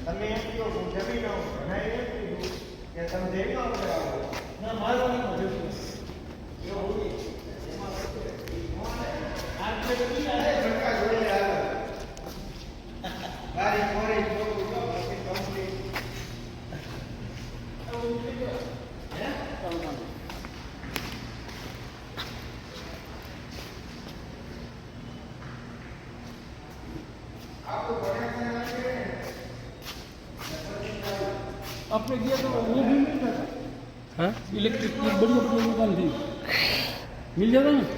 તમે એમ કહો જમીન આવો ભણાય એમ કીધું કે તમે જઈ આવો ના મારો નહીં એવું अपने दिया तो वो भी मिल जाता। हाँ इलेक्ट्रिक की बढ़िया बढ़िया दुकान थी, मिल जाता ना।